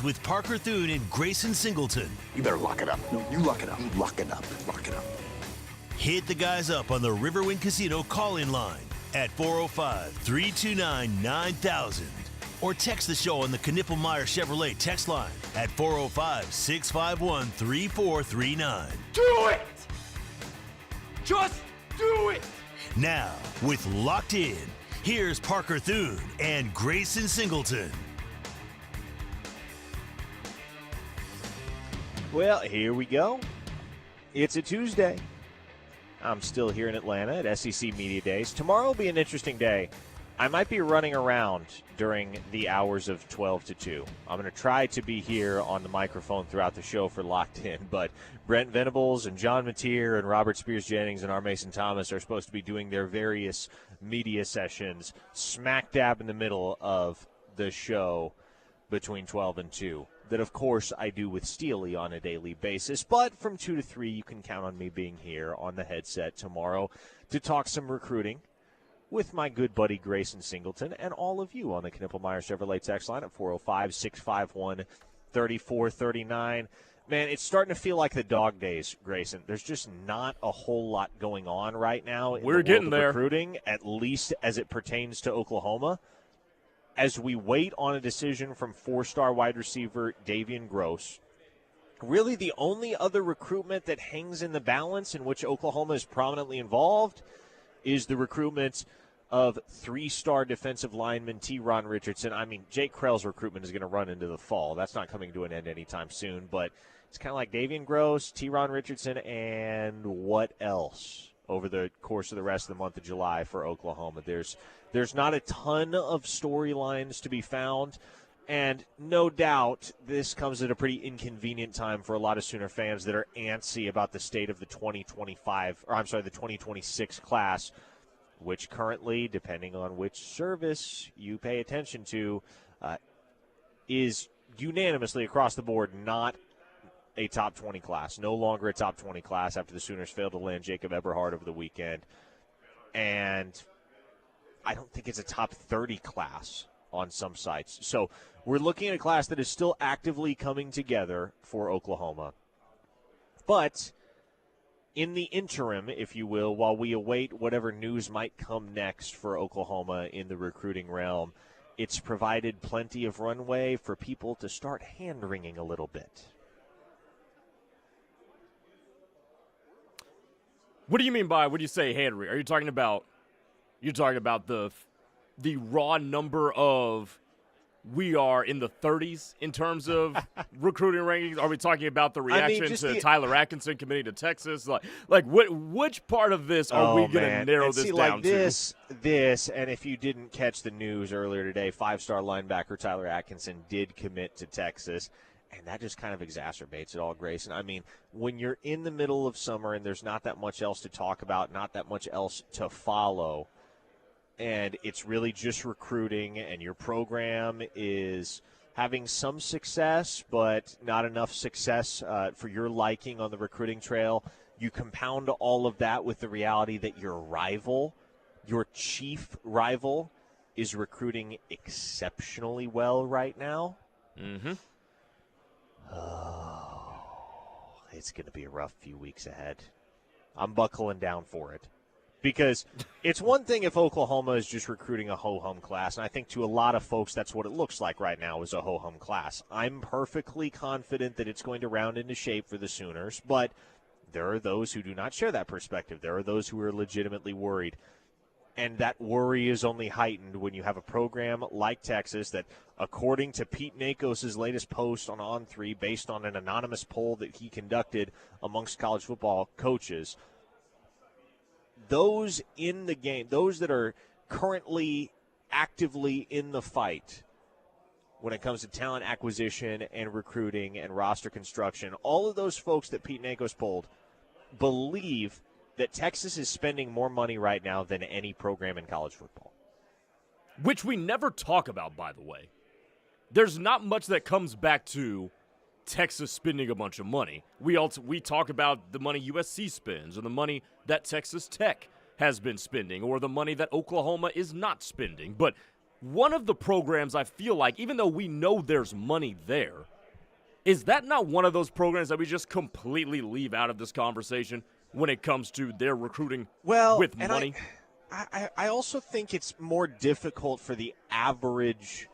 With Parker Thune and Grayson Singleton. You better lock it up. No, you lock it up. You lock it up. Lock it up. Hit the guys up on the Riverwind Casino call-in line at 405-329-9000 or text the show on the Knippelmeyer Chevrolet text line at 405-651-3439. Do it! Just do it! Now, with Locked In, here's Parker Thune and Grayson Singleton. Well, here we go. It's a Tuesday. I'm still here in Atlanta at SEC Media Days. Tomorrow will be an interesting day. I might be running around during the hours of 12 to 2. I'm going to try to be here on the microphone throughout the show for Locked In, but Brent Venables and John Mateer and Robert Spears-Jennings and R. Mason Thomas are supposed to be doing their various media sessions smack dab in the middle of the show between 12 and 2. That, of course, I do with Steely on a daily basis. But from 2 to 3, you can count on me being here on the headset tomorrow to talk some recruiting with my good buddy Grayson Singleton and all of you on the Knippelmeyer Chevrolet text line at 405-651-3439. Man, it's starting to feel like the dog days, Grayson. There's just not a whole lot going on right now in the world of recruiting, at least as it pertains to Oklahoma. As we wait on a decision from four-star wide receiver Davian Gross, really the only other recruitment that hangs in the balance in which Oklahoma is prominently involved is the recruitment of three-star defensive lineman T-Ron Richardson. I mean, Jake Krell's recruitment is going to run into the fall. That's not coming to an end anytime soon, but it's kind of like Davian Gross, T-Ron Richardson, and what else over the course of the rest of the month of July for Oklahoma. There's not a ton of storylines to be found, and no doubt this comes at a pretty inconvenient time for a lot of Sooner fans that are antsy about the state of the 2026 class, which currently, depending on which service you pay attention to, is unanimously across the board not a top 20 class. No longer a top 20 class after the Sooners failed to land Jacob Eberhard over the weekend. And I don't think it's a top 30 class on some sites. So we're looking at a class that is still actively coming together for Oklahoma. But in the interim, if you will, while we await whatever news might come next for Oklahoma in the recruiting realm, it's provided plenty of runway for people to start hand-wringing a little bit. What do you mean by, when you say hand-wring? Are you talking about the raw number of we are in the 30s in terms of recruiting rankings? Are we talking about the reaction to Tyler Atkinson committing to Texas? Like which part of this are we going to narrow this down to? This, and if you didn't catch the news earlier today, five-star linebacker Tyler Atkinson did commit to Texas. And that just kind of exacerbates it all, Grayson. I mean, when you're in the middle of summer and there's not that much else to talk about, not that much else to follow, and it's really just recruiting, and your program is having some success but not enough success for your liking on the recruiting trail, you compound all of that with the reality that your rival, your chief rival, is recruiting exceptionally well right now. Mm-hmm. Oh, it's going to be a rough few weeks ahead. I'm buckling down for it. Because it's one thing if Oklahoma is just recruiting a ho-hum class, and I think to a lot of folks that's what it looks like right now is a ho-hum class. I'm perfectly confident that it's going to round into shape for the Sooners, but there are those who do not share that perspective. There are those who are legitimately worried. And that worry is only heightened when you have a program like Texas that, according to Pete Nakos' latest post on On3, based on an anonymous poll that he conducted amongst college football coaches, those in the game, those that are currently actively in the fight when it comes to talent acquisition and recruiting and roster construction, all of those folks that Pete Nakos polled believe that Texas is spending more money right now than any program in college football. Which we never talk about, by the way. There's not much that comes back to Texas spending a bunch of money. We talk about the money USC spends, or the money that Texas Tech has been spending, or the money that Oklahoma is not spending. But one of the programs I feel like, even though we know there's money there, is that not one of those programs that we just completely leave out of this conversation when it comes to their recruiting with money? I also think it's more difficult for the average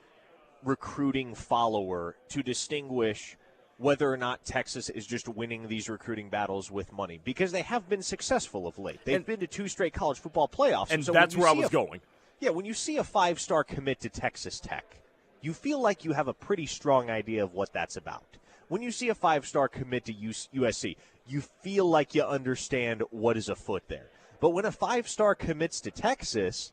recruiting follower to distinguish whether or not Texas is just winning these recruiting battles with money, because they have been successful of late. They've been to 2 straight college football playoffs. And so that's where I was going. Yeah, when you see a 5-star commit to Texas Tech, you feel like you have a pretty strong idea of what that's about. When you see a 5-star commit to USC, you feel like you understand what is afoot there. But when a 5-star commits to Texas,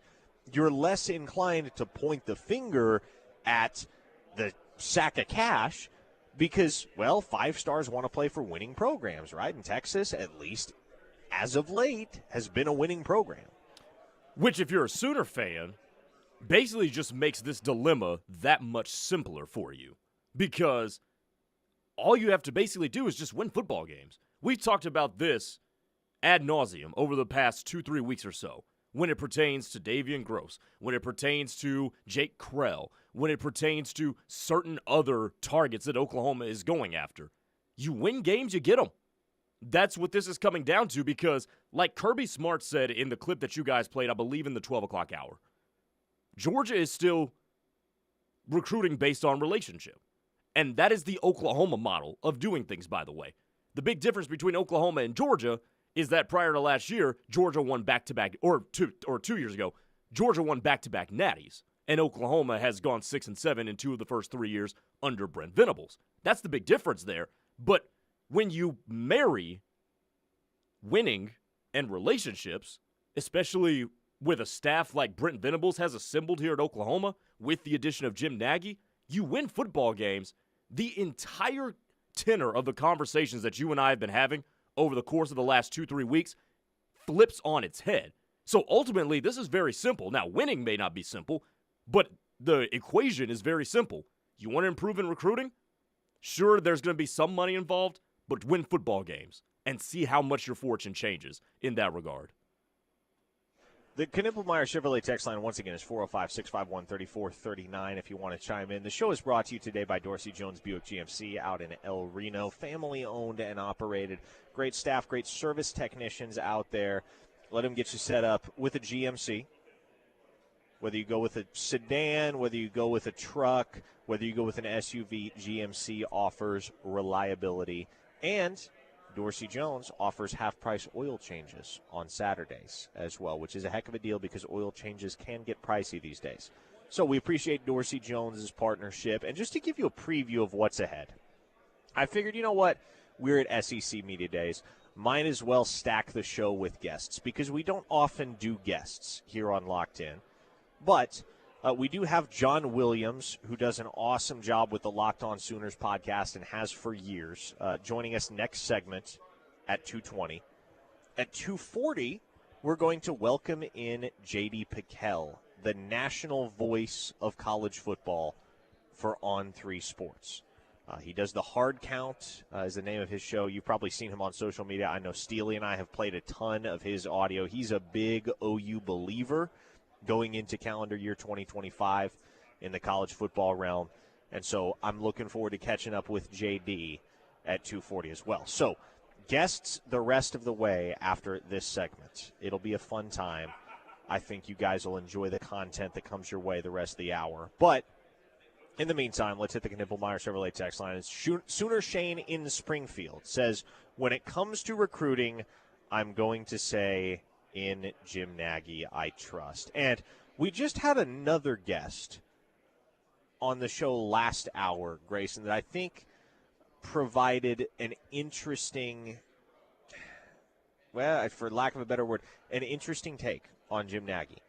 you're less inclined to point the finger at the sack of cash because, well, 5 stars want to play for winning programs, right? And Texas, at least as of late, has been a winning program. Which, if you're a Sooner fan, basically just makes this dilemma that much simpler for you. Because all you have to basically do is just win football games. We've talked about this ad nauseum over the past 2-3 weeks or so. When it pertains to Davian Gross, when it pertains to Jake Krell, when it pertains to certain other targets that Oklahoma is going after. You win games, you get them. That's what this is coming down to because, like Kirby Smart said in the clip that you guys played, I believe in the 12 o'clock hour, Georgia is still recruiting based on relationship. And that is the Oklahoma model of doing things, by the way. The big difference between Oklahoma and Georgia is that prior to last year, Georgia won back-to-back, or 2 years ago, Georgia won back-to-back natties, and Oklahoma has gone 6-7 in 2 of the first 3 years under Brent Venables. That's the big difference there. But when you marry winning and relationships, especially with a staff like Brent Venables has assembled here at Oklahoma, with the addition of Jim Nagy, you win football games. The entire tenor of the conversations that you and I have been having over the course of the last 2-3 weeks flips on its head. So ultimately, this is very simple. Now, winning may not be simple, but the equation is very simple. You want to improve in recruiting? Sure, there's going to be some money involved, but win football games and see how much your fortune changes in that regard. The Knippelmeyer Chevrolet text line, once again, is 405-651-3439 if you want to chime in. The show is brought to you today by Dorsey Jones Buick GMC out in El Reno. Family-owned and operated. Great staff, great service technicians out there. Let them get you set up with a GMC. Whether you go with a sedan, whether you go with a truck, whether you go with an SUV, GMC offers reliability. And Dorsey Jones offers half-price oil changes on Saturdays as well, which is a heck of a deal because oil changes can get pricey these days. So we appreciate Dorsey Jones' partnership. And just to give you a preview of what's ahead, I figured, you know what, we're at SEC Media Days. Might as well stack the show with guests because we don't often do guests here on Locked In. But we do have John Williams, who does an awesome job with the Locked On Sooners podcast and has for years, joining us next segment at 2:20. At 2:40, we're going to welcome in J.D. Piquel, the national voice of college football for On3 Sports. He does the Hard Count, is the name of his show. You've probably seen him on social media. I know Steely and I have played a ton of his audio. He's a big OU believer going into calendar year 2025 in the college football realm. And so I'm looking forward to catching up with JD at 2:40 as well. So guests the rest of the way after this segment. It'll be a fun time. I think you guys will enjoy the content that comes your way the rest of the hour. But in the meantime, let's hit the Knippelmeyer Chevrolet text line. It's Sooner Shane in Springfield says, when it comes to recruiting, I'm going to say in Jim Nagy, I trust. And we just had another guest on the show last hour, Grayson, that I think provided an interesting, well, for lack of a better word, an interesting take on Jim Nagy.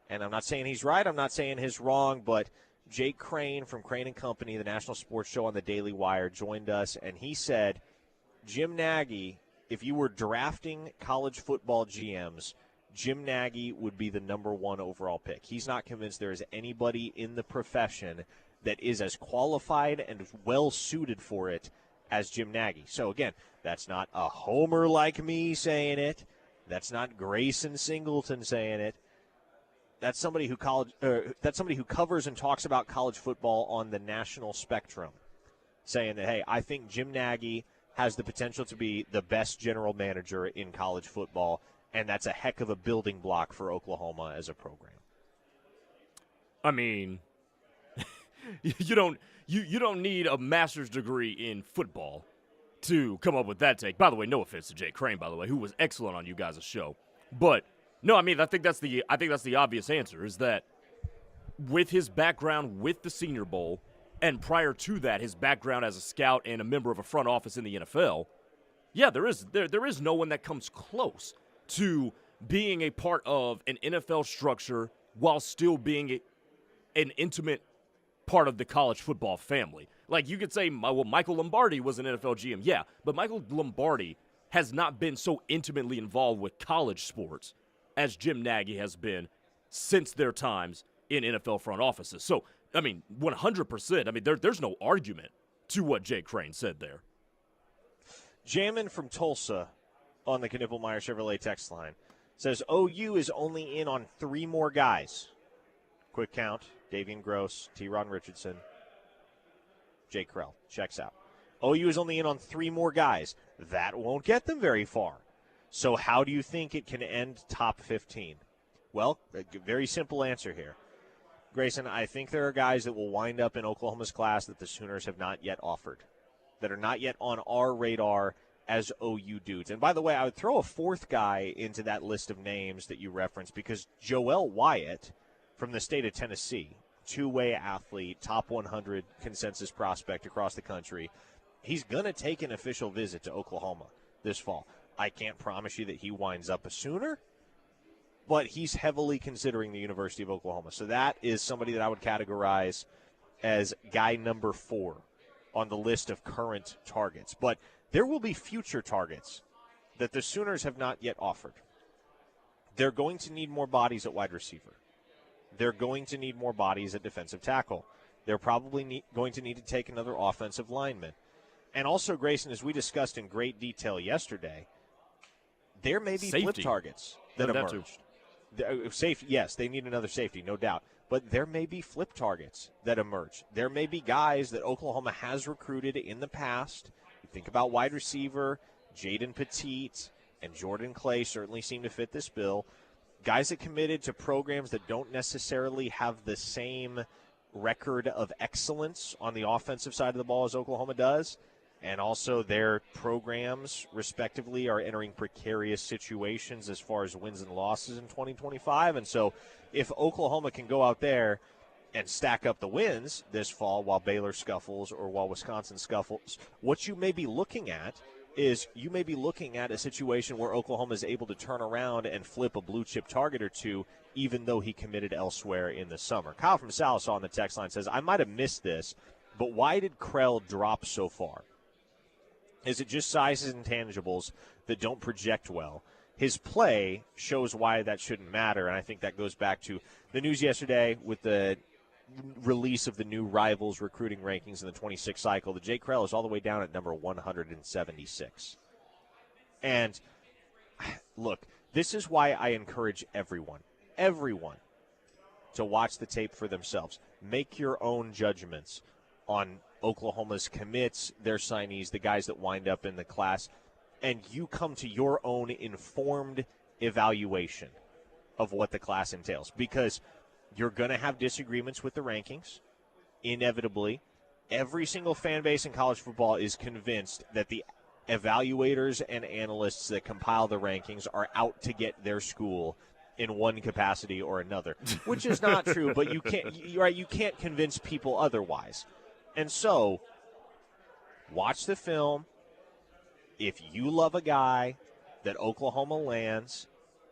And I'm not saying he's right. I'm not saying he's wrong, but Jake Crane from Crane & Company, the national sports show on the Daily Wire, joined us, and he said, Jim Nagy, if you were drafting college football GMs, Jim Nagy would be the number 1 overall pick. He's not convinced there is anybody in the profession that is as qualified and well-suited for it as Jim Nagy. So, again, that's not a homer like me saying it. That's not Grayson Singleton saying it. That's somebody who covers and talks about college football on the national spectrum, saying that, hey, I think Jim Nagy has the potential to be the best general manager in college football, and that's a heck of a building block for Oklahoma as a program. I mean, you don't need a master's degree in football to come up with that take. By the way, no offense to Jay Crane, by the way, who was excellent on you guys' show. But no, I mean, I think that's the obvious answer, is that with his background with the Senior Bowl, and prior to that, his background as a scout and a member of a front office in the NFL, yeah, there is no one that comes close to being a part of an NFL structure while still being an intimate part of the college football family. Like, you could say, well, Michael Lombardi was an NFL GM, yeah, but Michael Lombardi has not been so intimately involved with college sports as Jim Nagy has been since their times in NFL front offices. So, I mean, 100%. I mean, there's no argument to what Jay Crane said there. Jamin from Tulsa on the Knippelmeyer Chevrolet text line says OU is only in on 3 more guys. Quick count: Davian Gross, T-Ron Richardson, Jay Krell. Checks out. OU is only in on 3 more guys. That won't get them very far. So how do you think it can end top 15? Well, a very simple answer here. Grayson, I think there are guys that will wind up in Oklahoma's class that the Sooners have not yet offered, that are not yet on our radar as OU dudes. And by the way, I would throw a 4th guy into that list of names that you referenced, because Joel Wyatt from the state of Tennessee, 2-way athlete, top 100 consensus prospect across the country, he's going to take an official visit to Oklahoma this fall. I can't promise you that he winds up a Sooner, but he's heavily considering the University of Oklahoma. So that is somebody that I would categorize as guy number 4 on the list of current targets. But there will be future targets that the Sooners have not yet offered. They're going to need more bodies at wide receiver. They're going to need more bodies at defensive tackle. They're probably going to need to take another offensive lineman. And also, Grayson, as we discussed in great detail yesterday, there may be flip targets that emerge. Safety, yes, they need another safety, no doubt. But there may be flip targets that emerge. There may be guys that Oklahoma has recruited in the past. You think about wide receiver, Jaden Petit and Jordan Clay certainly seem to fit this bill. Guys that committed to programs that don't necessarily have the same record of excellence on the offensive side of the ball as Oklahoma does. And also their programs, respectively, are entering precarious situations as far as wins and losses in 2025. And so if Oklahoma can go out there and stack up the wins this fall while Baylor scuffles or while Wisconsin scuffles, what you may be looking at is you may be looking at a situation where Oklahoma is able to turn around and flip a blue-chip target or two, even though he committed elsewhere in the summer. Kyle from Sallisaw on the text line says, I might have missed this, but why did Krell drop so far? Is it just sizes and intangibles that don't project well? His play shows why that shouldn't matter, and I think that goes back to the news yesterday with the release of the new Rivals recruiting rankings in the 26 cycle. The Jay Krell is all the way down at number 176. And, look, this is why I encourage everyone to watch the tape for themselves. Make your own judgments on Oklahoma's commits, their signees, the guys that wind up in the class, and you come to your own informed evaluation of what the class entails, because you're going to have disagreements with the rankings, inevitably. Every single fan base in college football is convinced that the evaluators and analysts that compile the rankings are out to get their school in one capacity or another, which is not true, but you can't convince people otherwise. And so, watch the film. If you love a guy that Oklahoma lands,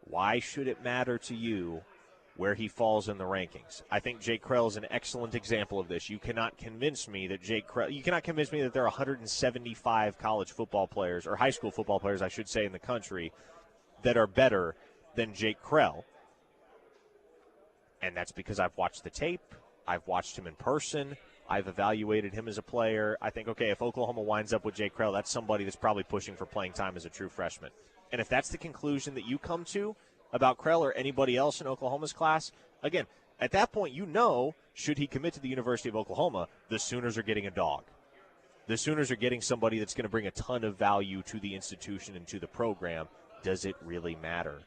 why should it matter to you where he falls in the rankings? I think Jake Krell is an excellent example of this. You cannot convince me that there are 175 college football players, or high school football players, I should say, in the country that are better than Jake Krell. And that's because I've watched the tape. I've watched him in person. I've evaluated him as a player. I think, okay, if Oklahoma winds up with Jay Krell, that's somebody that's probably pushing for playing time as a true freshman. And if that's the conclusion that you come to about Krell or anybody else in Oklahoma's class, Again, at that point, should he commit to the University of Oklahoma, the Sooners are getting a dog. The Sooners are getting somebody that's going to bring a ton of value to the institution and to the program. Does it really matter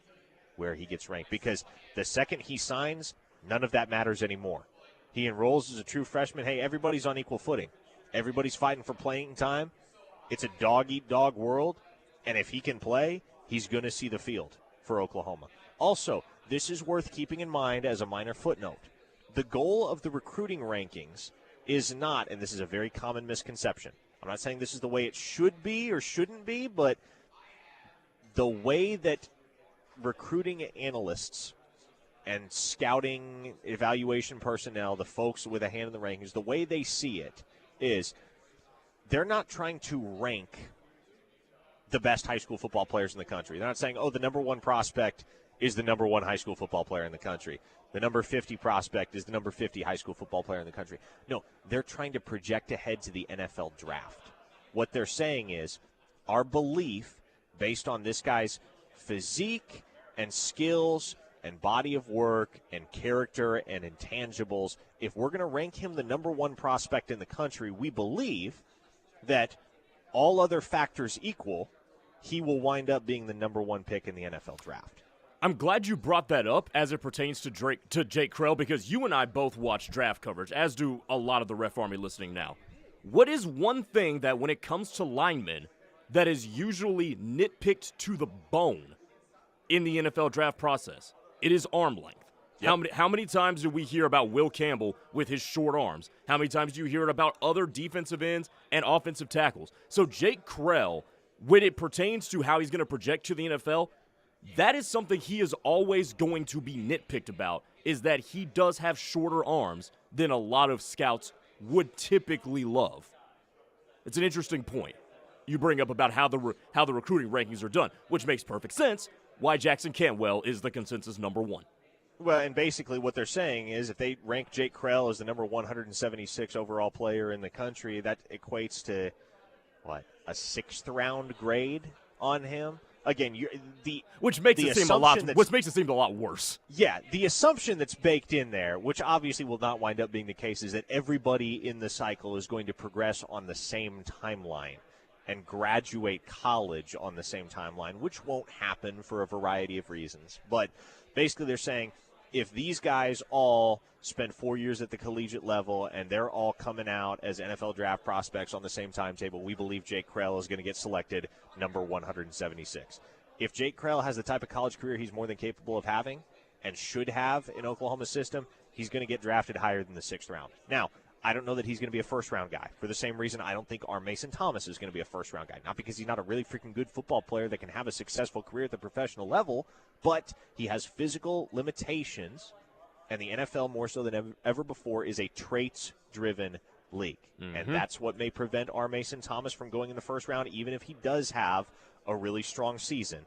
where he gets ranked? Because the second he signs, none of that matters anymore. He enrolls as a true freshman. Hey, everybody's on equal footing. Everybody's fighting for playing time. It's a dog-eat-dog world, and if he can play, he's going to see the field for Oklahoma. Also, this is worth keeping in mind as a minor footnote. The goal of the recruiting rankings is not, and this is a very common misconception, I'm not saying this is the way it should be or shouldn't be, but the way that recruiting analysts and scouting evaluation personnel, the folks with a hand in the rankings, the way they see it is they're not trying to rank the best high school football players in the country. They're not saying, the number one prospect is the number one high school football player in the country. The number 50 prospect is the number 50 high school football player in the country. No, they're trying to project ahead to the NFL draft. What they're saying is our belief, based on this guy's physique and skills and body of work and character and intangibles, if we're going to rank him the number one prospect in the country, we believe that all other factors equal, he will wind up being the number one pick in the NFL draft. I'm glad you brought that up as it pertains to Jake Krell, because you and I both watch draft coverage, as do a lot of the Ref Army listening now. What is one thing that when it comes to linemen that is usually nitpicked to the bone in the NFL draft process? It is arm length. Yep. How many times do we hear about Will Campbell with his short arms? How many times do you hear about other defensive ends and offensive tackles? So Jake Krell, when it pertains to how he's going to project to the NFL, that is something he is always going to be nitpicked about, is that he does have shorter arms than a lot of scouts would typically love. It's an interesting point you bring up about how the recruiting rankings are done, which makes perfect sense why Jackson Cantwell is the consensus number one. Well, and basically what they're saying is if they rank Jake Krell as the number 176 overall player in the country, that equates to, a sixth-round grade on him? Again, which makes it seem a lot worse. Yeah, the assumption that's baked in there, which obviously will not wind up being the case, is that everybody in the cycle is going to progress on the same timeline and graduate college on the same timeline, which won't happen for a variety of reasons. But basically they're saying if these guys all spend 4 years at the collegiate level and they're all coming out as NFL draft prospects on the same timetable, we believe Jake Krell is going to get selected number 176. If Jake Krell has the type of college career he's more than capable of having and should have in Oklahoma's system, he's going to get drafted higher than the sixth round. Now, I don't know that he's going to be a first-round guy. For the same reason, I don't think our Mason Thomas is going to be a first-round guy. Not because he's not a really freaking good football player that can have a successful career at the professional level, but he has physical limitations, and the NFL, more so than ever before, is a traits-driven league. Mm-hmm. And that's what may prevent our Mason Thomas from going in the first round, even if he does have a really strong season.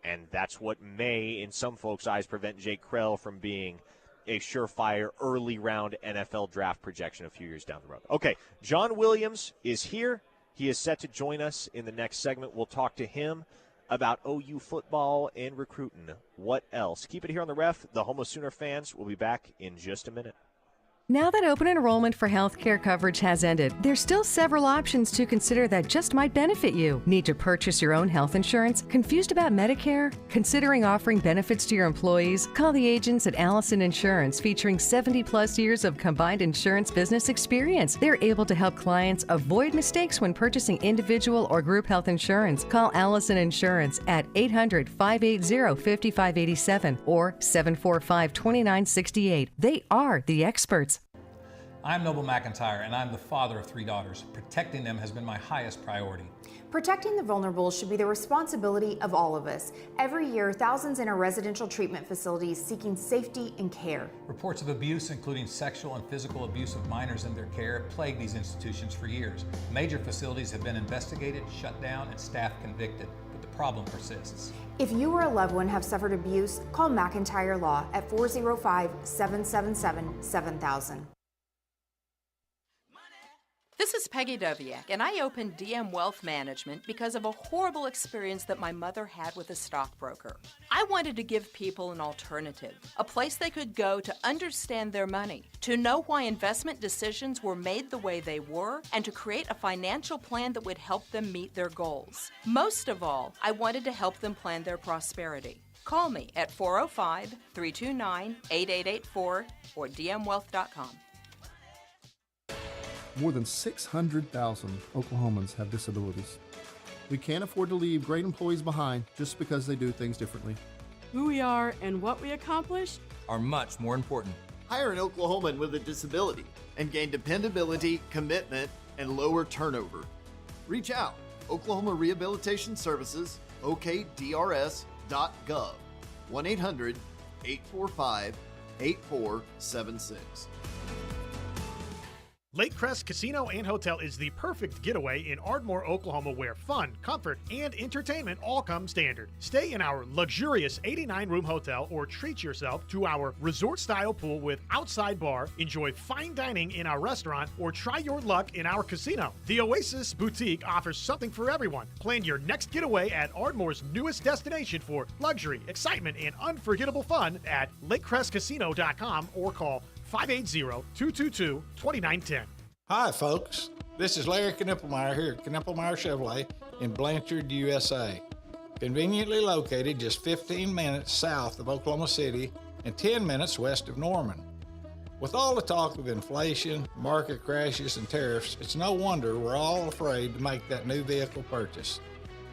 And that's what may, in some folks' eyes, prevent Jake Krell from being a surefire early-round NFL draft projection a few years down the road. Okay, John Williams is here. He is set to join us in the next segment. We'll talk to him about OU football and recruiting. What else? Keep it here on the Ref. The Homo Sooner fans will be back in just a minute. Now that open enrollment for healthcare coverage has ended, there's still several options to consider that just might benefit you. Need to purchase your own health insurance? Confused about Medicare? Considering offering benefits to your employees? Call the agents at Allison Insurance, featuring 70-plus years of combined insurance business experience. They're able to help clients avoid mistakes when purchasing individual or group health insurance. Call Allison Insurance at 800-580-5587 or 745-2968. They are the experts. I'm Noble McIntyre, and I'm the father of 3 daughters. Protecting them has been my highest priority. Protecting the vulnerable should be the responsibility of all of us. Every year, thousands enter residential treatment facilities seeking safety and care. Reports of abuse, including sexual and physical abuse of minors in their care, have plagued these institutions for years. Major facilities have been investigated, shut down, and staff convicted, but the problem persists. If you or a loved one have suffered abuse, call McIntyre Law at 405-777-7000. This is Peggy Doviak, and I opened DM Wealth Management because of a horrible experience that my mother had with a stockbroker. I wanted to give people an alternative, a place they could go to understand their money, to know why investment decisions were made the way they were, and to create a financial plan that would help them meet their goals. Most of all, I wanted to help them plan their prosperity. Call me at 405-329-8884 or dmwealth.com. More than 600,000 Oklahomans have disabilities. We can't afford to leave great employees behind just because they do things differently. Who we are and what we accomplish are much more important. Hire an Oklahoman with a disability and gain dependability, commitment, and lower turnover. Reach out. Oklahoma Rehabilitation Services, okdrs.gov. 1-800-845-8476. Lake Crest Casino and Hotel is the perfect getaway in Ardmore, Oklahoma, where fun, comfort, and entertainment all come standard. Stay in our luxurious 89-room hotel or treat yourself to our resort-style pool with outside bar, enjoy fine dining in our restaurant, or try your luck in our casino. The Oasis Boutique offers something for everyone. Plan your next getaway at Ardmore's newest destination for luxury, excitement, and unforgettable fun at lakecrestcasino.com or call 580-222-2910. Hi, folks. This is Larry Knippelmeyer here at Knippelmeyer Chevrolet in Blanchard, USA. Conveniently located just 15 minutes south of Oklahoma City and 10 minutes west of Norman. With all the talk of inflation, market crashes, and tariffs, it's no wonder we're all afraid to make that new vehicle purchase.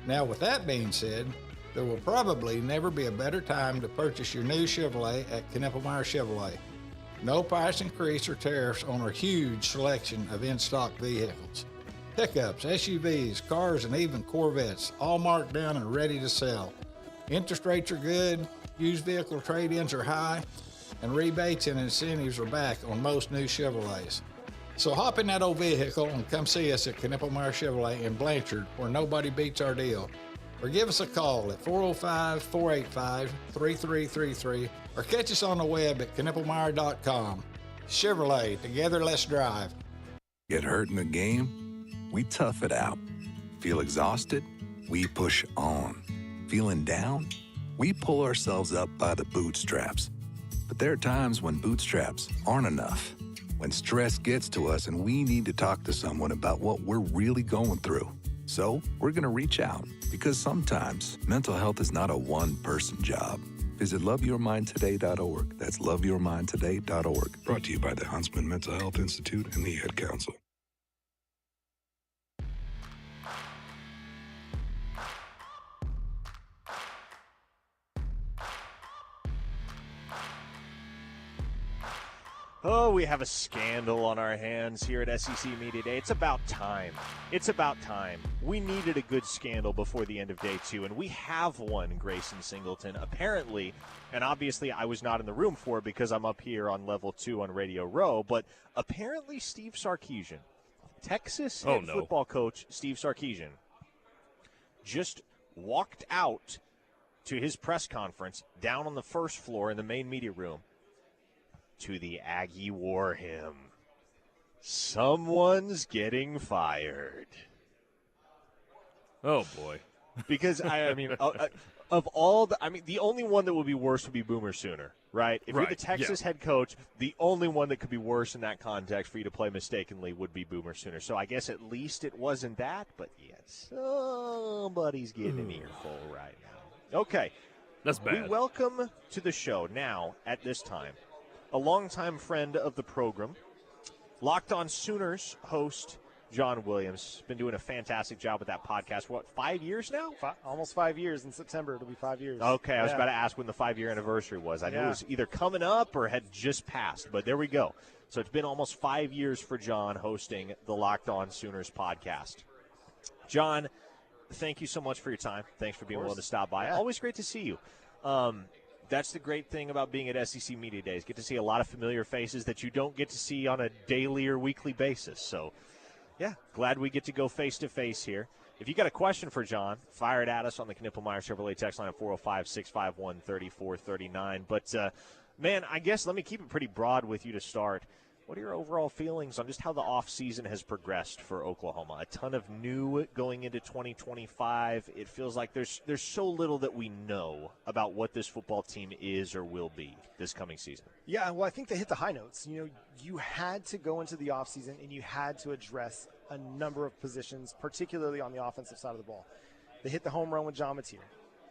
Now, with that being said, there will probably never be a better time to purchase your new Chevrolet at Knippelmeyer Chevrolet. No price increase or tariffs on our huge selection of in-stock vehicles. Pickups, SUVs, cars, and even Corvettes, all marked down and ready to sell. Interest rates are good, used vehicle trade-ins are high, and rebates and incentives are back on most new Chevrolets. So hop in that old vehicle and come see us at Knippelmeyer Chevrolet in Blanchard, where nobody beats our deal. Or give us a call at 405-485-3333 or catch us on the web at knippelmeyer.com. Chevrolet, together let's drive. Get hurt in the game? We tough it out. Feel exhausted? We push on. Feeling down? We pull ourselves up by the bootstraps. But there are times when bootstraps aren't enough. When stress gets to us and we need to talk to someone about what we're really going through. So we're going to reach out because sometimes mental health is not a one-person job. Visit loveyourmindtoday.org. That's loveyourmindtoday.org. Brought to you by the Huntsman Mental Health Institute and the Ad Council. Oh, we have a scandal on our hands here at SEC Media Day. It's about time. It's about time. We needed a good scandal before the end of day 2, and we have one, Grayson Singleton. Apparently, and obviously I was not in the room for it because I'm up here on level 2 on Radio Row, but apparently Steve Sarkisian, Texas head football coach Steve Sarkisian, just walked out to his press conference down on the first floor in the main media room. To the Aggie war hymn. Someone's getting fired. Oh, boy. Because, I mean, of all the, the only one that would be worse would be Boomer Sooner, right? If you're the Texas head coach, the only one that could be worse in that context for you to play mistakenly would be Boomer Sooner. So I guess at least it wasn't that, but yes, somebody's getting an earful right now. Okay. That's bad. We welcome to the show now, at this time, a longtime friend of the program, Locked On Sooners host John Williams. Been doing a fantastic job with that podcast. What, 5 years now? Almost 5 years. In September, it'll be 5 years. Okay, I was about to ask when the 5-year anniversary was. I knew it was either coming up or had just passed, but there we go. So it's been almost 5 years for John hosting the Locked On Sooners podcast. John, thank you so much for your time. Thanks for being willing to stop by. Always great to see you. That's the great thing about being at SEC Media Days. Get to see a lot of familiar faces that you don't get to see on a daily or weekly basis. So, yeah, glad we get to go face-to-face here. If you got a question for John, fire it at us on the Knippelmeyer Chevrolet text line at 405-651-3439. But, man, I guess let me keep it pretty broad with you to start. What are your overall feelings on just how the offseason has progressed for Oklahoma? A ton of new going into 2025. It feels like there's so little that we know about what this football team is or will be this coming season. Yeah, well, I think they hit the high notes. You know, you had to go into the offseason and you had to address a number of positions, particularly on the offensive side of the ball. They hit the home run with John Mateer.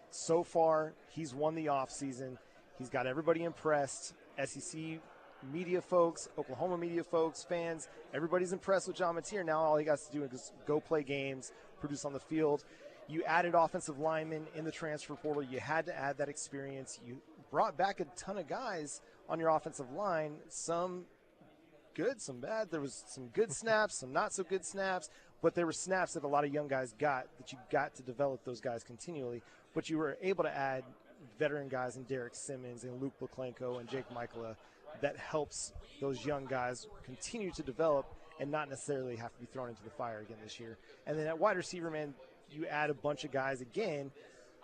So far, he's won the offseason. He's got everybody impressed. SEC media folks, Oklahoma media folks, fans, everybody's impressed with John Mateer. Now all he got to do is go play games, produce on the field. You added offensive linemen in the transfer portal. You had to add that experience. You brought back a ton of guys on your offensive line, some good, some bad. There was some good snaps, some not so good snaps, but there were snaps that a lot of young guys got that you got to develop those guys continually. But you were able to add veteran guys in Derek Simmons and Luke Leklenko and Jake Michaela that helps those young guys continue to develop and not necessarily have to be thrown into the fire again this year. And then at wide receiver, man, you add a bunch of guys again,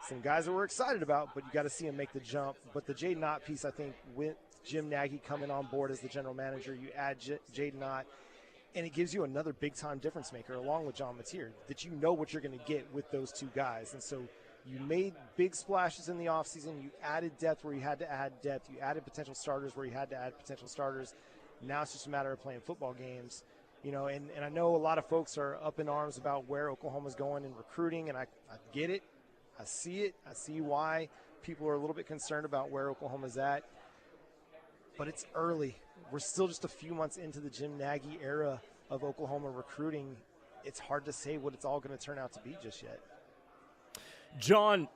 some guys that we're excited about, but you got to see them make the jump. But the Jaden Ott piece, I think, with Jim Nagy coming on board as the general manager, you add Jaden Ott, and it gives you another big-time difference maker along with John Mateer that you know what you're going to get with those two guys. And so you made big splashes in the offseason. You added depth where you had to add depth. You added potential starters where you had to add potential starters. Now it's just a matter of playing football games. You know, and I know a lot of folks are up in arms about where Oklahoma's going in recruiting, and I get it. I see it. I see why people are a little bit concerned about where Oklahoma's at. But it's early. We're still just a few months into the Jim Nagy era of Oklahoma recruiting. It's hard to say what it's all going to turn out to be just yet. John,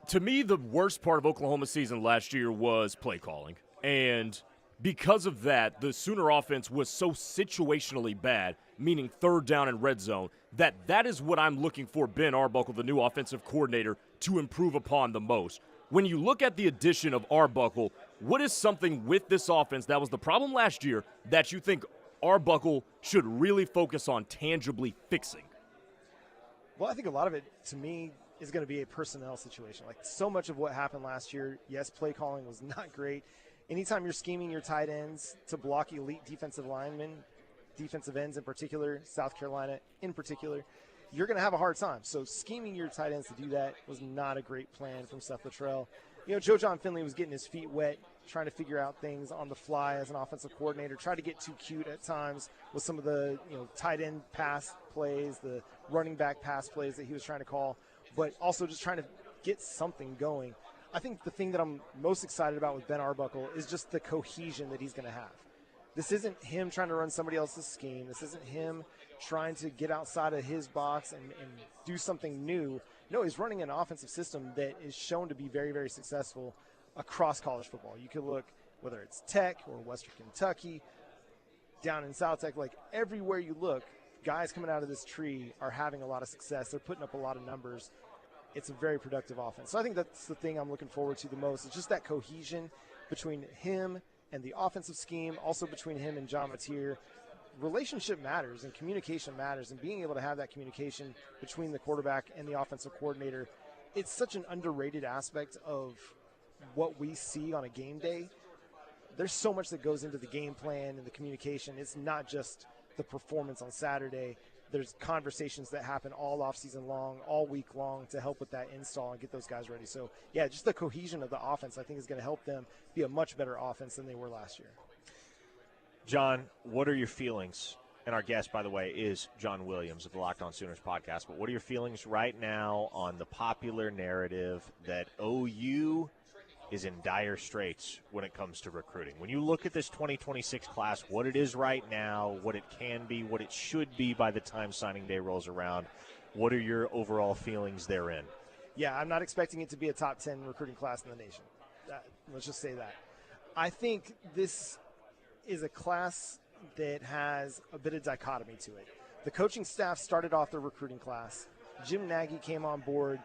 to me, the worst part of Oklahoma's season last year was play calling. And because of that, the Sooner offense was so situationally bad, meaning third down and red zone, that is what I'm looking for Ben Arbuckle, the new offensive coordinator, to improve upon the most. When you look at the addition of Arbuckle, what is something with this offense that was the problem last year that you think Arbuckle should really focus on tangibly fixing? Well, I think a lot of it, to me, is going to be a personnel situation. Like, so much of what happened last year, yes, play calling was not great. Anytime you're scheming your tight ends to block elite defensive linemen, defensive ends in particular, South Carolina in particular, you're going to have a hard time. So scheming your tight ends to do that was not a great plan from Seth Luttrell. You know, Joe John Finley was getting his feet wet, trying to figure out things on the fly as an offensive coordinator, tried to get too cute at times with some of the, tight end pass plays, the running back pass plays that he was trying to call, but also just trying to get something going. I think the thing that I'm most excited about with Ben Arbuckle is just the cohesion that he's going to have. This isn't him trying to run somebody else's scheme. This isn't him trying to get outside of his box and do something new. No, he's running an offensive system that is shown to be very, very successful across college football. You could look, whether it's Tech or Western Kentucky, down in South Tech, like everywhere you look, guys coming out of this tree are having a lot of success. They're putting up a lot of numbers. It's a very productive offense. So I think that's the thing I'm looking forward to the most. It's just that cohesion between him and the offensive scheme, also between him and John Mateer. Relationship matters and communication matters, and being able to have that communication between the quarterback and the offensive coordinator, it's such an underrated aspect of what we see on a game day. There's so much that goes into the game plan and the communication. It's not just the performance on Saturday. There's conversations that happen all offseason long, all week long to help with that install and get those guys ready. So, yeah, just the cohesion of the offense I think is going to help them be a much better offense than they were last year. John, what are your feelings? And our guest, by the way, is John Williams of the Locked On Sooners podcast. But what are your feelings right now on the popular narrative that OU is in dire straits when it comes to recruiting? When you look at this 2026 class, what it is right now, what it can be, what it should be by the time signing day rolls around, what are your overall feelings therein? Yeah, I'm not expecting it to be a top 10 recruiting class in the nation. Let's just say that. I think this is a class that has a bit of dichotomy to it. The coaching staff started off the recruiting class. Jim Nagy came on board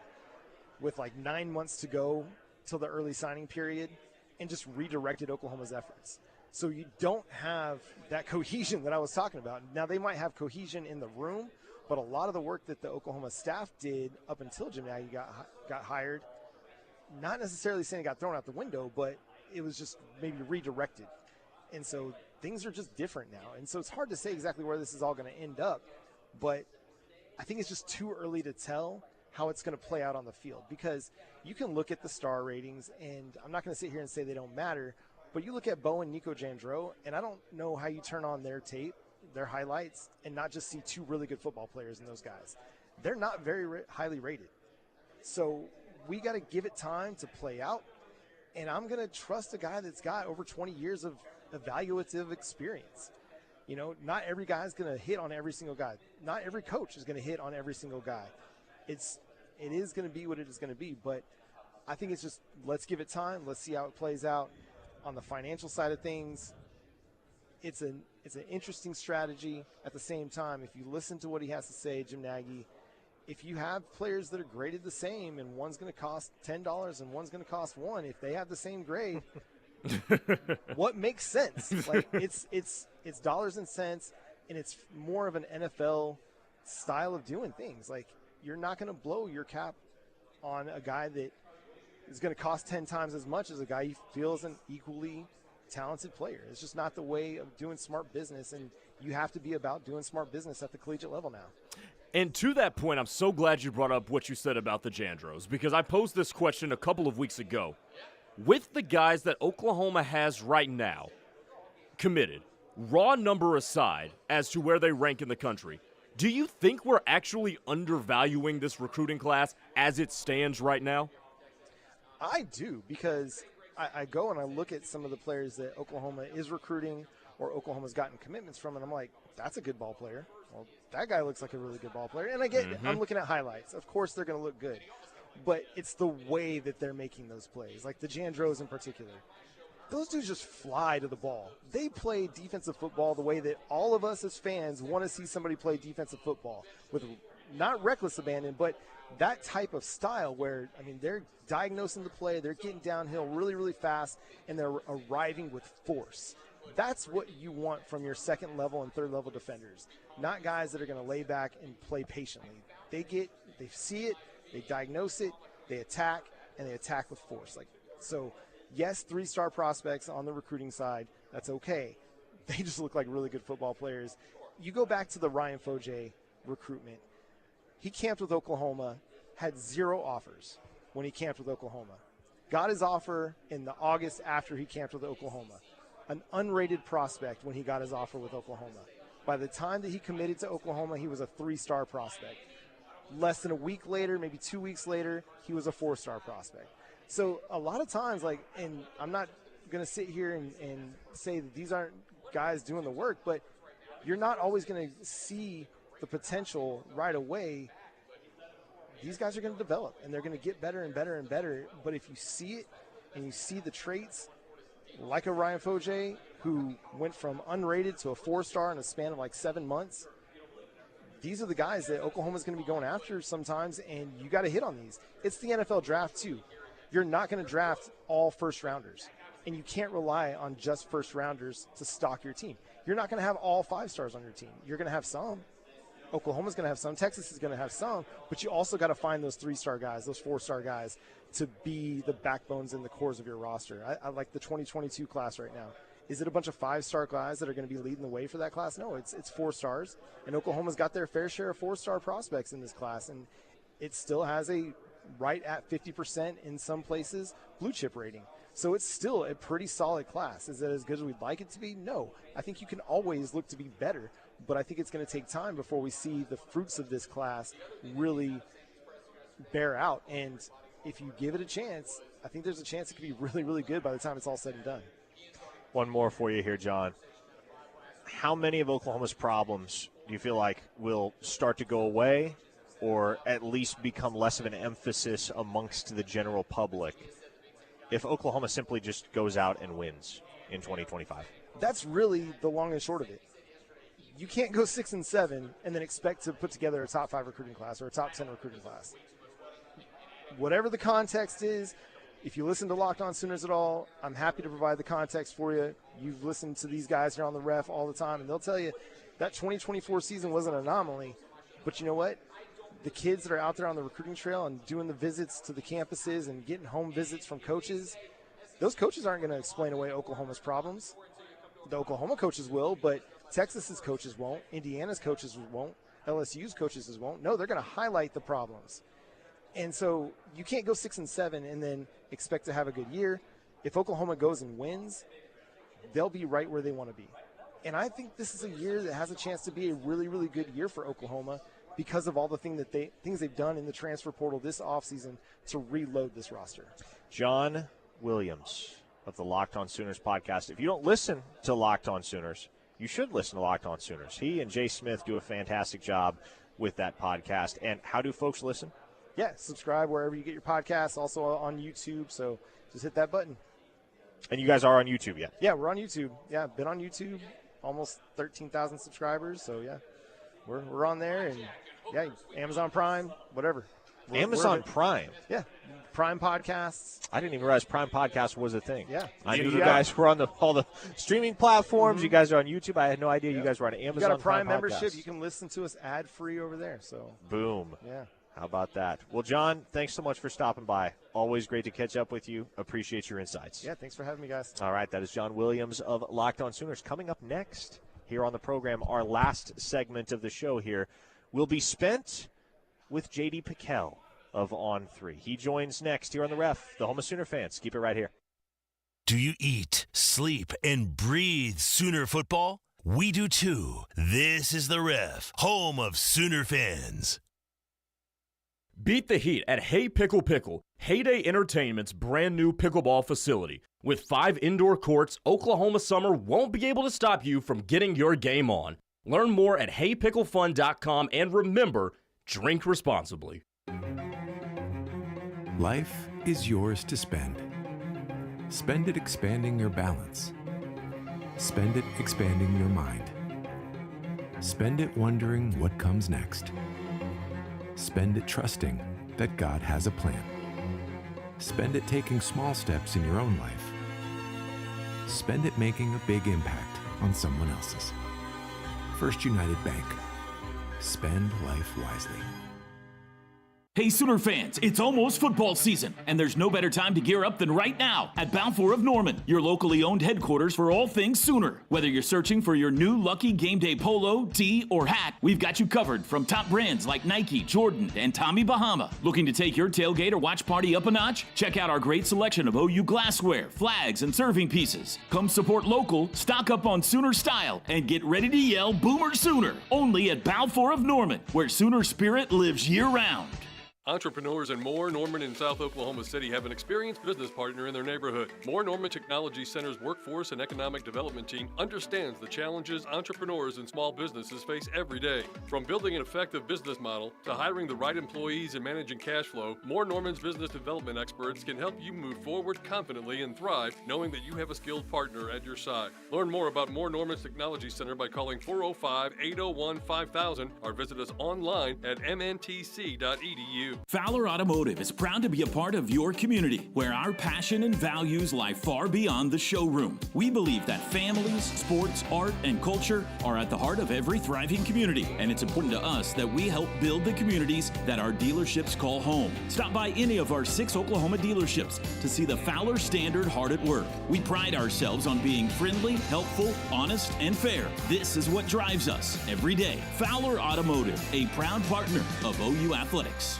with like 9 months to go till the early signing period and just redirected Oklahoma's efforts. So you don't have that cohesion that I was talking about. Now, they might have cohesion in the room, but a lot of the work that the Oklahoma staff did up until Jim Nagy got hired, not necessarily saying it got thrown out the window, but it was just maybe redirected. And so things are just different now. And so it's hard to say exactly where this is all going to end up, but I think it's just too early to tell how it's going to play out on the field, because you can look at the star ratings, and I'm not going to sit here and say they don't matter, but you look at Bo and Nico Jandreau, and I don't know how you turn on their tape, their highlights, and not just see two really good football players in those guys. They're not very highly rated. So we got to give it time to play out, and I'm going to trust a guy that's got over 20 years of evaluative experience. You know, not every guy is going to hit on every single guy. Not every coach is going to hit on every single guy. It is going to be what it is going to be, but I think it's just, let's give it time. Let's see how it plays out. On the financial side of things, it's an interesting strategy. At the same time, if you listen to what he has to say, Jim Nagy, if you have players that are graded the same and one's going to cost $10 and one's going to cost $1, if they have the same grade, what makes sense? Like it's dollars and cents, and it's more of an NFL style of doing things. Like, you're not going to blow your cap on a guy that is going to cost 10 times as much as a guy you feel is an equally talented player. It's just not the way of doing smart business, and you have to be about doing smart business at the collegiate level now. And to that point, I'm so glad you brought up what you said about the Jandros, because I posed this question a couple of weeks ago. With the guys that Oklahoma has right now committed, raw number aside as to where they rank in the country, do you think we're actually undervaluing this recruiting class as it stands right now? I do, because I go and I look at some of the players that Oklahoma is recruiting or Oklahoma's gotten commitments from, and I'm like, that's a good ball player. Well, that guy looks like a really good ball player. And I get, I'm looking at highlights. Of course they're going to look good. But it's the way that they're making those plays, like the Jandros in particular. Those dudes just fly to the ball. They play defensive football the way that all of us as fans want to see somebody play defensive football, with not reckless abandon, but that type of style where, I mean, they're diagnosing the play, they're getting downhill really, really fast, and they're arriving with force. That's what you want from your second level and third level defenders, not guys that are going to lay back and play patiently. They see it, they diagnose it, they attack, and they attack with force. So, yes, 3-star prospects on the recruiting side, that's okay. They just look like really good football players. You go back to the Ryan Foje recruitment. He camped with Oklahoma, had 0 offers when he camped with Oklahoma. Got his offer in the August after he camped with Oklahoma. An unrated prospect when he got his offer with Oklahoma. By the time that he committed to Oklahoma, he was a 3-star prospect. Less than a week later, maybe 2 weeks later, he was a 4-star prospect. So a lot of times, and I'm not going to sit here and say that these aren't guys doing the work, but you're not always going to see the potential right away. These guys are going to develop, and they're going to get better and better and better. But if you see it and you see the traits, like a Ryan Foje, who went from unrated to a 4-star in a span of like 7 months, these are the guys that Oklahoma's going to be going after sometimes, and you got to hit on these. It's the NFL draft, too. You're not going to draft all first-rounders, and you can't rely on just first-rounders to stock your team. You're not going to have all 5-stars on your team. You're going to have some. Oklahoma's going to have some. Texas is going to have some. But you also got to find those 3-star guys, those 4-star guys, to be the backbones and the cores of your roster. I like the 2022 class right now. Is it a bunch of 5-star guys that are going to be leading the way for that class? No, it's 4 stars. And Oklahoma's got their fair share of 4-star prospects in this class. And it still has a right at 50% in some places blue chip rating. So it's still a pretty solid class. Is it as good as we'd like it to be? No. I think you can always look to be better, but I think it's going to take time before we see the fruits of this class really bear out. And if you give it a chance, I think there's a chance it could be really, really good by the time it's all said and done. One more for you here, John. How many of Oklahoma's problems do you feel like will start to go away, or at least become less of an emphasis amongst the general public, if Oklahoma simply just goes out and wins in 2025? That's really the long and short of it. You can't go 6-7 and then expect to put together a top 5 recruiting class or a top 10 recruiting class. Whatever the context is, if you listen to Locked On Sooners at all, I'm happy to provide the context for you. You've listened to these guys here on the ref all the time, and they'll tell you that 2024 season was an anomaly. But you know what? The kids that are out there on the recruiting trail and doing the visits to the campuses and getting home visits from coaches, those coaches aren't going to explain away Oklahoma's problems. the Oklahoma coaches will, but Texas's coaches won't. Indiana's coaches won't. LSU's coaches won't. No, they're going to highlight the problems. And so you can't go 6-7 and then expect to have a good year. If Oklahoma goes and wins, they'll be right where they want to be. And I think this is a year that has a chance to be a really, really good year for Oklahoma because of all the things they've done in the transfer portal this offseason to reload this roster. John Williams of the Locked On Sooners podcast. If you don't listen to Locked On Sooners, you should listen to Locked On Sooners. He and Jay Smith do a fantastic job with that podcast. And how do folks listen? Yeah, subscribe wherever you get your podcasts, also on YouTube. So just hit that button. And you guys are on YouTube yet? Yeah, we're on YouTube. Yeah, been on YouTube, almost 13,000 subscribers. So, yeah, we're on there. And, yeah, Amazon Prime, whatever. Amazon Prime? Yeah, Prime Podcasts. I didn't even realize Prime Podcast was a thing. Yeah. I knew you guys were on all the streaming platforms. Mm-hmm. You guys are on YouTube. I had no idea you guys were on Amazon Prime. You got a Prime membership. Podcast. You can listen to us ad-free over there. So boom. Yeah. How about that? Well, John, thanks so much for stopping by. Always great to catch up with you. Appreciate your insights. Yeah, thanks for having me, guys. All right, that is John Williams of Locked On Sooners. Coming up next here on the program, our last segment of the show here will be spent with J.D. Piquel of On 3. He joins next here on The Ref. The home of Sooner fans. Keep it right here. Do you eat, sleep, and breathe Sooner football? We do too. This is The Ref, home of Sooner fans. Beat the heat at Hey Pickle Pickle, Heyday Entertainment's brand new pickleball facility. With 5 indoor courts, Oklahoma summer won't be able to stop you from getting your game on. Learn more at heypicklefun.com and remember, drink responsibly. Life is yours to spend. Spend it expanding your balance. Spend it expanding your mind. Spend it wondering what comes next. Spend it trusting that God has a plan. Spend it taking small steps in your own life. Spend it making a big impact on someone else's. First United Bank. Spend life wisely. Hey Sooner fans, it's almost football season, and there's no better time to gear up than right now at Balfour of Norman, your locally owned headquarters for all things Sooner. Whether you're searching for your new lucky game day polo, tee, or hat, we've got you covered from top brands like Nike, Jordan, and Tommy Bahama. Looking to take your tailgate or watch party up a notch? Check out our great selection of OU glassware, flags, and serving pieces. Come support local, stock up on Sooner style, and get ready to yell Boomer Sooner, only at Balfour of Norman, where Sooner spirit lives year-round. Entrepreneurs in Moore, Norman, and South Oklahoma City have an experienced business partner in their neighborhood. Moore Norman Technology Center's Workforce and Economic Development Team understands the challenges entrepreneurs and small businesses face every day. From building an effective business model to hiring the right employees and managing cash flow, Moore Norman's business development experts can help you move forward confidently and thrive, knowing that you have a skilled partner at your side. Learn more about Moore Norman's Technology Center by calling 405-801-5000 or visit us online at mntc.edu. Fowler Automotive is proud to be a part of your community, where our passion and values lie far beyond the showroom. We believe that families, sports, art, and culture are at the heart of every thriving community, and it's important to us that we help build the communities that our dealerships call home. Stop by any of our 6 Oklahoma dealerships to see the Fowler standard hard at work. We pride ourselves on being friendly, helpful, honest, and fair. This is what drives us every day. Fowler Automotive, a proud partner of OU Athletics.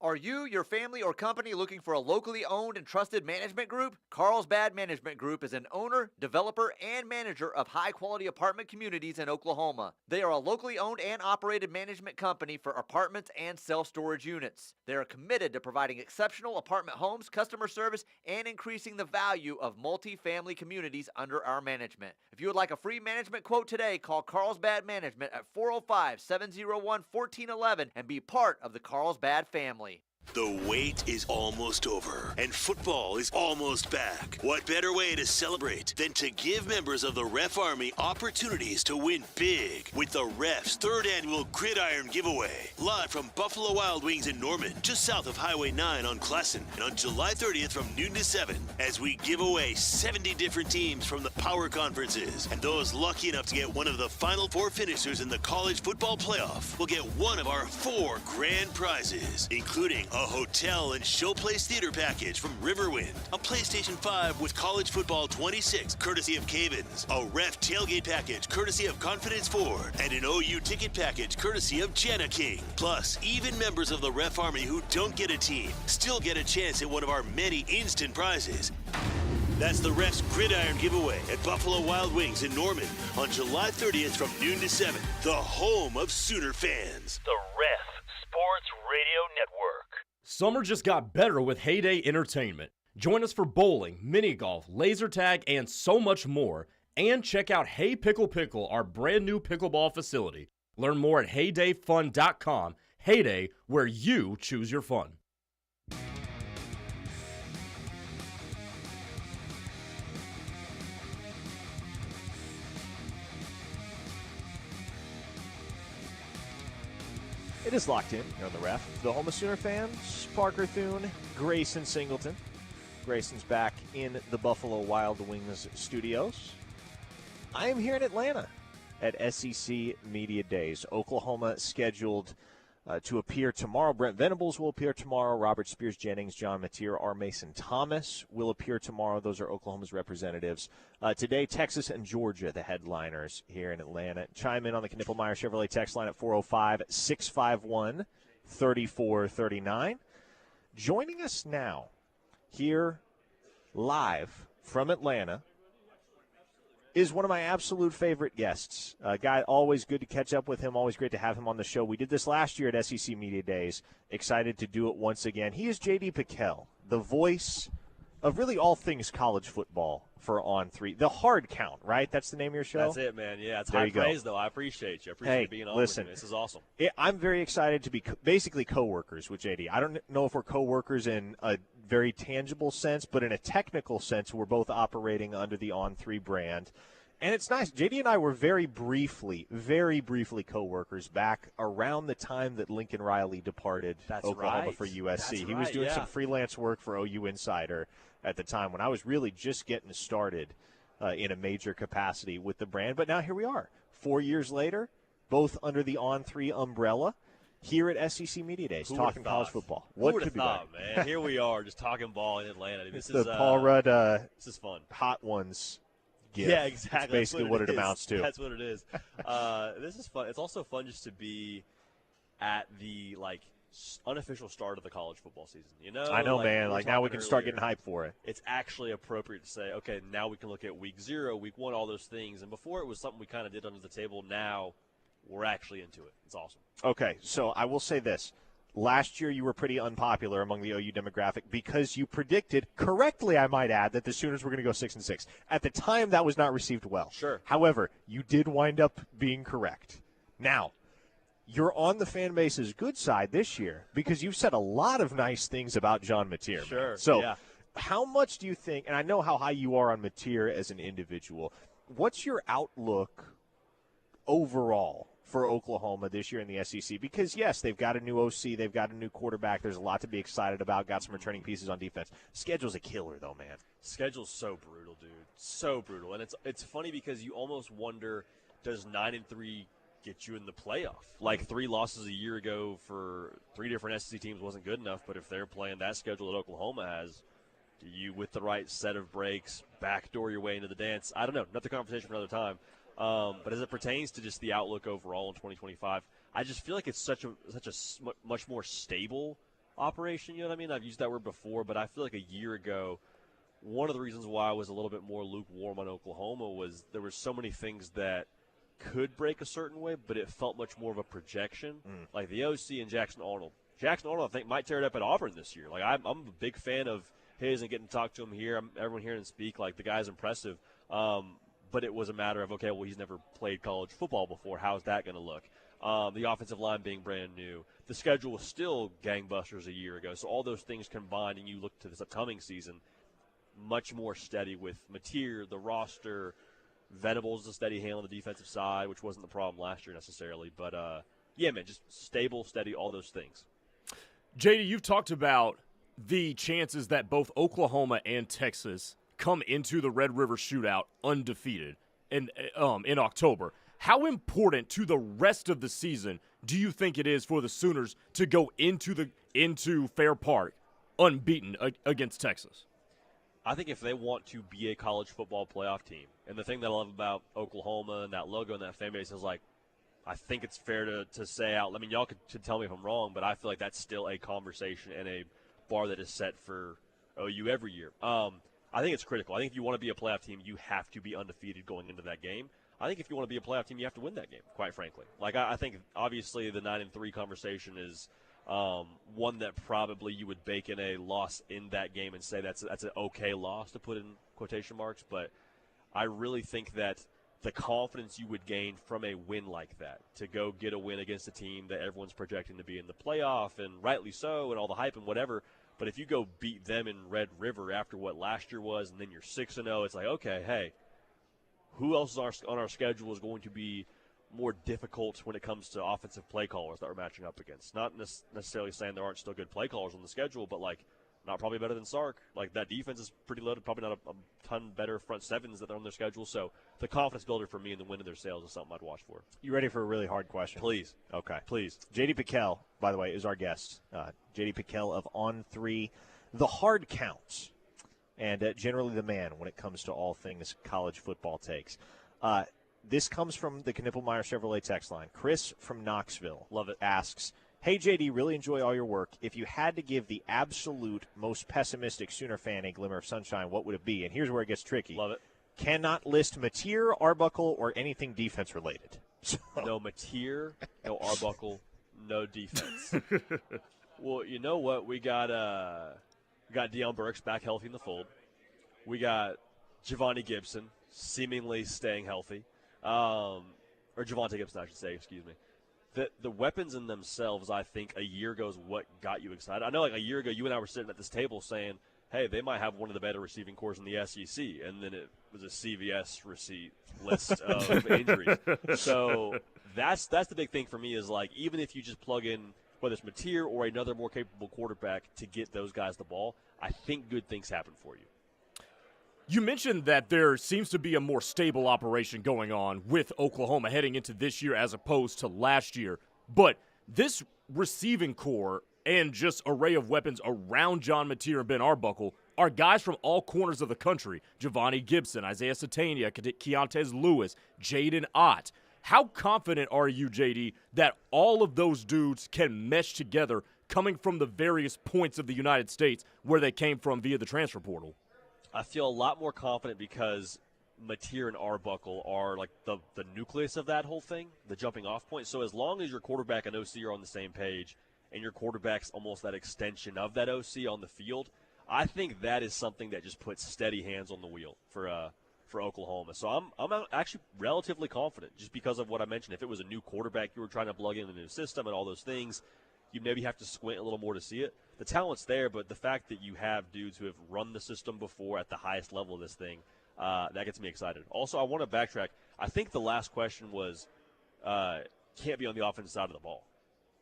Are you, your family, or company looking for a locally owned and trusted management group? Carlsbad Management Group is an owner, developer, and manager of high-quality apartment communities in Oklahoma. They are a locally owned and operated management company for apartments and self-storage units. They are committed to providing exceptional apartment homes, customer service, and increasing the value of multi-family communities under our management. If you would like a free management quote today, call Carlsbad Management at 405-701-1411 and be part of the Carlsbad family. The wait is almost over, and football is almost back. What better way to celebrate than to give members of the Ref Army opportunities to win big with the Ref's 3rd annual Gridiron Giveaway, live from Buffalo Wild Wings in Norman, just south of Highway 9 on Classen, and on July 30th from noon to 7, as we give away 70 different teams from the power conferences, and those lucky enough to get one of the final 4 finishers in the college football playoff will get one of our 4 grand prizes, including A hotel and Showplace Theater package from Riverwind. A PlayStation 5 with College Football 26, courtesy of Cavens. A Ref tailgate package, courtesy of Confidence Ford. And an OU ticket package, courtesy of Jana King. Plus, even members of the Ref Army who don't get a team still get a chance at one of our many instant prizes. That's the Ref's Gridiron Giveaway at Buffalo Wild Wings in Norman on July 30th from noon to 7. The home of Sooner fans. The Ref Sports Radio Network. Summer just got better with Heyday Entertainment. Join us for bowling, mini golf, laser tag, and so much more. And check out Hey Pickle Pickle, our brand new pickleball facility. Learn more at heydayfun.com. Heyday, where you choose your fun. It is locked in here on the Ref. The home of Sooner fans, Parker Thune, Grayson Singleton. Grayson's back in the Buffalo Wild Wings studios. I am here in Atlanta at SEC Media Days. Oklahoma scheduled to appear tomorrow. Brent Venables will appear tomorrow. Robert Spears Jennings, John Mateer, R. Mason Thomas will appear tomorrow. Those are Oklahoma's representatives. Today, Texas and Georgia, the headliners here in Atlanta. Chime in on the Knippelmeyer Chevrolet text line at 405-651-3439. Joining us now here live from Atlanta is one of my absolute favorite guests. A guy, always good to catch up with him, always great to have him on the show. We did this last year at SEC Media Days. Excited to do it once again. He is J.D. Pickell, the voice of really all things college football for On3. The Hard Count, right? That's the name of your show? That's it, man. Yeah, it's high praise, though. I appreciate you. I appreciate you being on with me. This is awesome. I'm very excited to be basically co-workers with JD. I don't know if we're co-workers in a very tangible sense, but in a technical sense, we're both operating under the On3 brand. And it's nice. JD and I were very briefly co-workers back around the time that Lincoln Riley departed Oklahoma for USC. He was doing some freelance work for OU Insider at the time when I was really just getting started in a major capacity with the brand. But now here we are, 4 years later, both under the On3 umbrella, here at SEC Media Days, talking college football. What could be better, man? Here we are, just talking ball in Atlanta. This is the Paul Rudd. This is fun. Hot Ones. Gift. Yeah, exactly. That's basically what it amounts to. That's what it is. This is fun. It's also fun just to be at the unofficial start of the college football season. You know, I know, man. Now we can start getting hyped for it. It's actually appropriate to say, okay, now we can look at week 0, week 1, all those things. And before it was something we kind of did under the table. Now we're actually into it. It's awesome. Okay, so I will say this. Last year you were pretty unpopular among the OU demographic because you predicted, correctly I might add, that the Sooners were going to go 6-6. At the time, that was not received well. Sure. However, you did wind up being correct. Now, you're on the fan base's good side this year because you've said a lot of nice things about John Mateer. Sure. Man. So yeah. How much do you think, and I know how high you are on Mateer as an individual, what's your outlook overall for Oklahoma this year in the SEC? Because, yes, they've got a new OC, they've got a new quarterback, there's a lot to be excited about, got some returning pieces on defense. Schedule's a killer, though, man. Schedule's so brutal, dude. So brutal. And it's funny because you almost wonder, does 9-3 get you in the playoff? 3 losses a year ago for 3 different SEC teams wasn't good enough, but if they're playing that schedule that Oklahoma has, do you, with the right set of breaks, backdoor your way into the dance? I don't know. Another conversation for another time. But as it pertains to just the outlook overall in 2025, I just feel like it's such a much more stable operation. You know what I mean? I've used that word before, but I feel like a year ago, one of the reasons why I was a little bit more lukewarm on Oklahoma was there were so many things that could break a certain way, but it felt much more of a projection, like the OC and Jackson Arnold. Jackson Arnold, I think, might tear it up at Auburn this year. I'm a big fan of his and getting to talk to him here. Everyone hearing him speak, the guy's impressive. But it was a matter of, okay, well, he's never played college football before. How's that going to look? The offensive line being brand new. The schedule was still gangbusters a year ago. So all those things combined, and you look to this upcoming season, much more steady with Mateer, the roster. Venables is a steady hand on the defensive side, which wasn't the problem last year necessarily. But, yeah, man, just stable, steady, all those things. JD, you've talked about the chances that both Oklahoma and Texas come into the Red River Shootout undefeated in October. How important to the rest of the season do you think it is for the Sooners to go into Fair Park unbeaten against Texas? I think if they want to be a college football playoff team, and the thing that I love about Oklahoma and that logo and that fan base is, like, I think it's fair to say out. I mean, y'all could tell me if I'm wrong, but I feel like that's still a conversation and a bar that is set for OU every year. I think it's critical. I think if you want to be a playoff team, you have to be undefeated going into that game. I think if you want to be a playoff team, you have to win that game, quite frankly. Like, I think, obviously, the 9-3 conversation is one that probably you would bake in a loss in that game and say that's an okay loss, to put in quotation marks. But I really think that the confidence you would gain from a win like that, to go get a win against a team that everyone's projecting to be in the playoff, and rightly so, and all the hype and whatever, but if you go beat them in Red River after what last year was, and then you're 6-0, it's like, okay, hey, who else is on our schedule is going to be more difficult when it comes to offensive play callers that we're matching up against? Not necessarily saying there aren't still good play callers on the schedule, but, like, not probably better than Sark. Like, that defense is pretty loaded, probably not a ton better front sevens that are on their schedule. So the confidence builder for me in the win of their sales is something I'd watch for. You ready for a really hard question? Please. Okay. Please. J.D. Piquel, by the way, is our guest. J.D. Piquel of On3, The Hard Counts, and generally the man when it comes to all things college football takes. This comes from the Knippelmeyer Chevrolet text line. Chris from Knoxville asks, hey, JD, really enjoy all your work. If you had to give the absolute most pessimistic Sooner fan a glimmer of sunshine, what would it be? And here's where it gets tricky. Love it. Cannot list Mateer, Arbuckle, or anything defense-related. So. No Mateer, no Arbuckle, no defense. Well, you know what? We got Deion Burks back healthy in the fold. We got Javonte Gibson seemingly staying healthy. Or Javonte Gibson, I should say, excuse me. The weapons in themselves, I think, a year ago is what got you excited. I know, like, a year ago, you and I were sitting at this table saying, hey, they might have one of the better receiving corps in the SEC, and then it was a CVS receipt list of injuries. So that's the big thing for me is, like, even if you just plug in, whether it's Mateer or another more capable quarterback to get those guys the ball, I think good things happen for you. You mentioned that there seems to be a more stable operation going on with Oklahoma heading into this year as opposed to last year. But this receiving core and just array of weapons around John Mateer and Ben Arbuckle are guys from all corners of the country. Javonte Gibson, Isaiah Satania, Keontae Lewis, Jaden Ott. How confident are you, JD, that all of those dudes can mesh together coming from the various points of the United States where they came from via the transfer portal? I feel a lot more confident because Mateer and Arbuckle are like the nucleus of that whole thing, the jumping off point. So as long as your quarterback and OC are on the same page and your quarterback's almost that extension of that OC on the field, I think that is something that just puts steady hands on the wheel for Oklahoma. So I'm actually relatively confident just because of what I mentioned. If it was a new quarterback you were trying to plug in the new system and all those things, you maybe have to squint a little more to see it. The talent's there, but the fact that you have dudes who have run the system before at the highest level of this thing, that gets me excited. Also, I want to backtrack. I think the last question was can't be on the offensive side of the ball.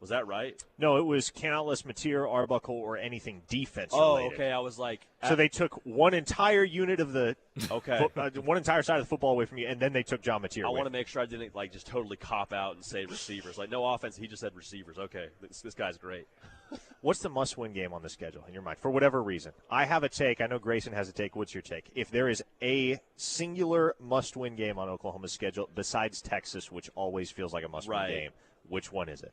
Was that right? No, it was cannot list Mateer, Arbuckle, or anything defense related. related. Oh, okay. I was like, so they took one entire unit of the okay, one entire side of the football away from you, and then they took John Mateer. I want to make sure I didn't like just totally cop out and say receivers. Like no offense, he just said receivers. Okay, this guy's great. What's the must-win game on the schedule in your mind, for whatever reason? I have a take. I know Grayson has a take. What's your take? If there is a singular must-win game on Oklahoma's schedule besides Texas, which always feels like a must-win game, which one is it?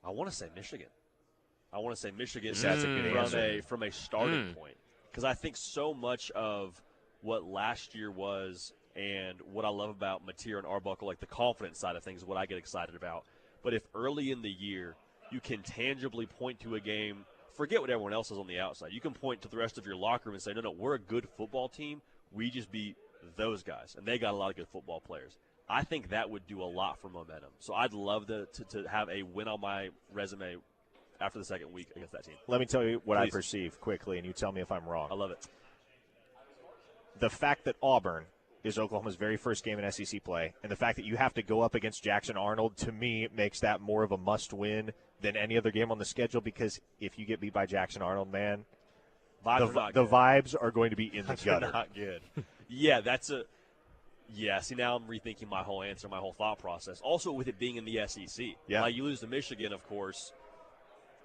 I want to say Michigan. That's a good answer. From a starting point. Because I think so much of what last year was and what I love about Mateer and Arbuckle, like the confidence side of things, is what I get excited about. But if early in the year you can tangibly point to a game, forget what everyone else is on the outside. You can point to the rest of your locker room and say, no, we're a good football team. We just beat those guys. And they got a lot of good football players. I think that would do a lot for momentum. So I'd love to have a win on my resume after the second week against that team. Let me tell you what I perceive quickly, and you tell me if I'm wrong. I love it. The fact that Auburn is Oklahoma's very first game in SEC play, and the fact that you have to go up against Jackson Arnold, to me, makes that more of a must-win than any other game on the schedule, because if you get beat by Jackson Arnold, man, the vibes are going to be in the gutter. Not good. Yeah, Yeah, see, now I'm rethinking my whole answer, my whole thought process. Also, with it being in the SEC. Yeah. Like, you lose to Michigan, of course,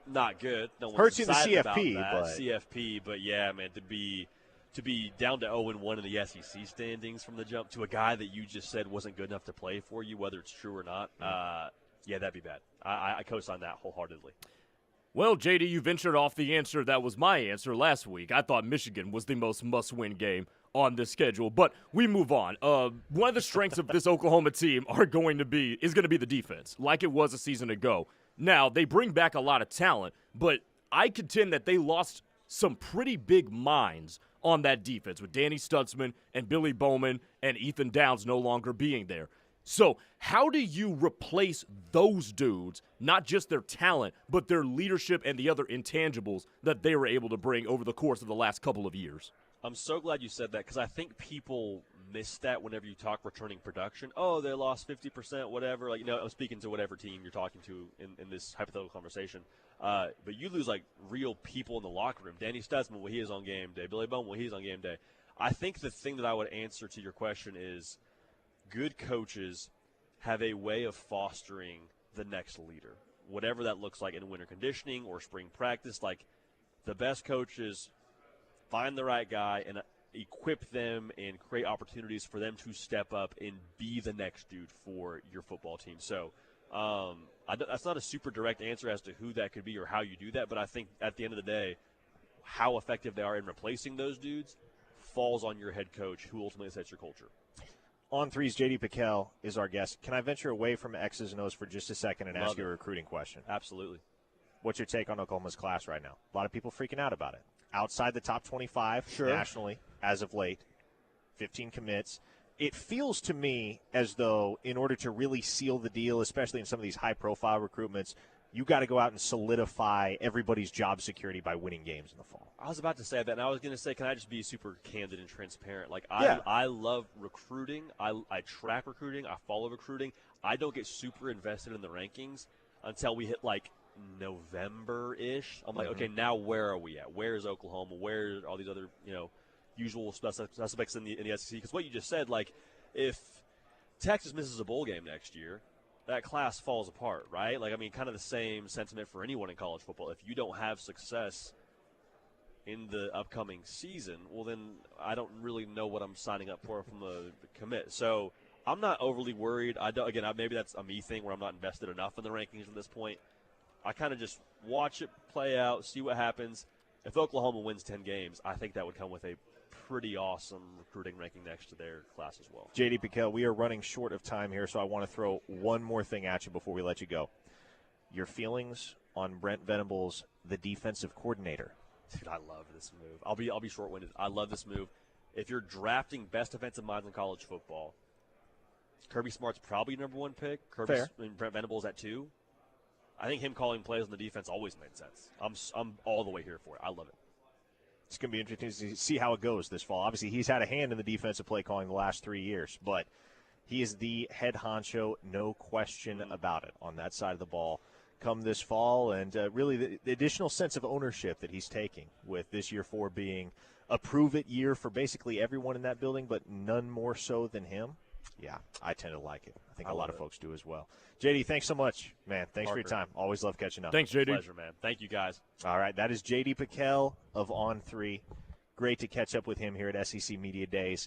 not good. No one's Hurts you in the excited CFP, about that. but CFP, but yeah, man, to be down to 0-1 in the SEC standings from the jump to a guy that you just said wasn't good enough to play for you, whether it's true or not, yeah, that'd be bad. I co-sign that wholeheartedly. Well, JD, you ventured off the answer that was my answer last week. I thought Michigan was the most must-win game on the schedule, but we move on. One of the strengths of this Oklahoma team is going to be the defense, like it was a season ago. Now, they bring back a lot of talent, but I contend that they lost some pretty big minds on that defense with Danny Stutzman and Billy Bowman and Ethan Downs no longer being there. So how do you replace those dudes, not just their talent, but their leadership and the other intangibles that they were able to bring over the course of the last couple of years? I'm so glad you said that because I think people miss that whenever you talk returning production. Oh, they lost 50%, whatever. Like, I'm speaking to whatever team you're talking to in this hypothetical conversation. But you lose, like, real people in the locker room. Danny Stutzman when he is on game day. Billy Bowman when he's on game day. I think the thing that I would answer to your question is good coaches have a way of fostering the next leader, whatever that looks like in winter conditioning or spring practice. Like, the best coaches find the right guy and equip them and create opportunities for them to step up and be the next dude for your football team. So that's not a super direct answer as to who that could be or how you do that, but I think at the end of the day, how effective they are in replacing those dudes falls on your head coach, who ultimately sets your culture. On Three's J.D. Piquel is our guest. Can I venture away from X's and O's for just a second and ask you a recruiting question? Absolutely. What's your take on Oklahoma's class right now? A lot of people freaking out about it. Outside the top 25 nationally as of late, 15 commits. It feels to me as though in order to really seal the deal, especially in some of these high-profile recruitments, you got to go out and solidify everybody's job security by winning games in the fall. I was about to say that, and I was going to say, can I just be super candid and transparent? Like, I love recruiting. I track recruiting. I follow recruiting. I don't get super invested in the rankings until we hit, like, November-ish. I'm like, okay, now where are we at? Where is Oklahoma? Where are all these other, usual suspects in the SEC? Because what you just said, like, if Texas misses a bowl game next year, that class falls apart, right? Like, I mean, kind of the same sentiment for anyone in college football. If you don't have success in the upcoming season, well, then I don't really know what I'm signing up for from the commit. So I'm not overly worried. Maybe that's a me thing where I'm not invested enough in the rankings at this point. I kind of just watch it play out, see what happens. If Oklahoma wins 10 games, I think that would come with a pretty awesome recruiting ranking next to their class as well. J.D. Piquel, we are running short of time here, so I want to throw one more thing at you before we let you go. Your feelings on Brent Venables, the defensive coordinator. Dude, I love this move. I'll be short-winded. I love this move. If you're drafting best defensive minds in college football, Kirby Smart's probably number one pick. Brent Venables at 2. I think him calling plays on the defense always made sense. I'm all the way here for it. I love it. It's going to be interesting to see how it goes this fall. Obviously, he's had a hand in the defensive play calling the last 3 years, but he is the head honcho, no question about it, on that side of the ball come this fall. And really the additional sense of ownership that he's taking with this year 4 being a prove-it year for basically everyone in that building, but none more so than him. Yeah, I tend to like it. I think a lot of folks do as well. JD, thanks so much, man. Thanks for your time. Always love catching up. Thanks, JD. Pleasure, man. Thank you, guys. All right, that is JD Piquel of On 3. Great to catch up with him here at SEC Media Days.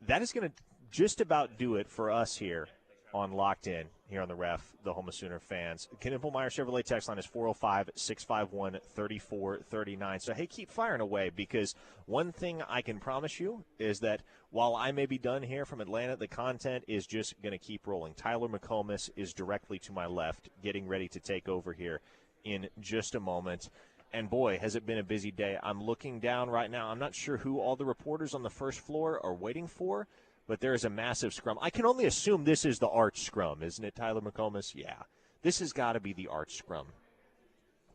That is going to just about do it for us here on Locked In, here on the Ref, the Home of Sooner fans. Knippelmeyer Chevrolet text line is 405-651-3439. So, hey, keep firing away, because one thing I can promise you is that while I may be done here from Atlanta, the content is just going to keep rolling. Tyler McComas is directly to my left, getting ready to take over here in just a moment. And, boy, has it been a busy day. I'm looking down right now. I'm not sure who all the reporters on the first floor are waiting for, but there is a massive scrum. I can only assume this is the arch scrum, isn't it, Tyler McComas? Yeah. This has got to be the arch scrum.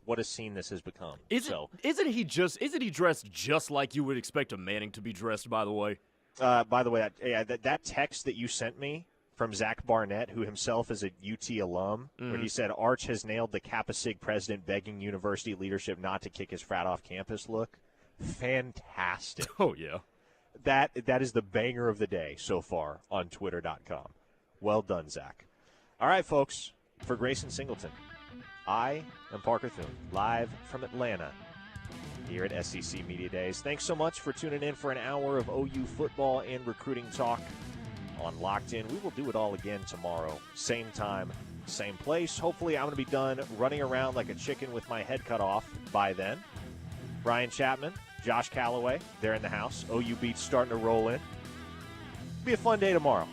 What a scene this has become. Isn't he dressed just like you would expect a Manning to be dressed, by the way? By the way, that text that you sent me from Zach Barnett, who himself is a UT alum, where he said, Arch has nailed the Kappa Sig president begging university leadership not to kick his frat off campus look. Fantastic. Oh, yeah. that is the banger of the day so far on Twitter.com. Well done, Zach. All right, folks, for Grayson Singleton, I am Parker Thune, live from Atlanta here at SEC Media Days. Thanks so much for tuning in for an hour of OU football and recruiting talk on Locked In. We will do it all again tomorrow, same time, same place. Hopefully I'm going to be done running around like a chicken with my head cut off by then. Brian Chapman, Josh Calloway, they're in the house. OU Beats starting to roll in. It'll be a fun day tomorrow.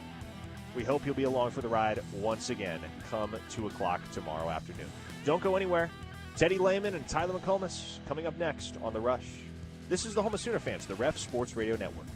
We hope you'll be along for the ride once again come 2 o'clock tomorrow afternoon. Don't go anywhere. Teddy Lehman and Tyler McComas coming up next on The Rush. This is the home of Sooner fans, the Ref Sports Radio Network.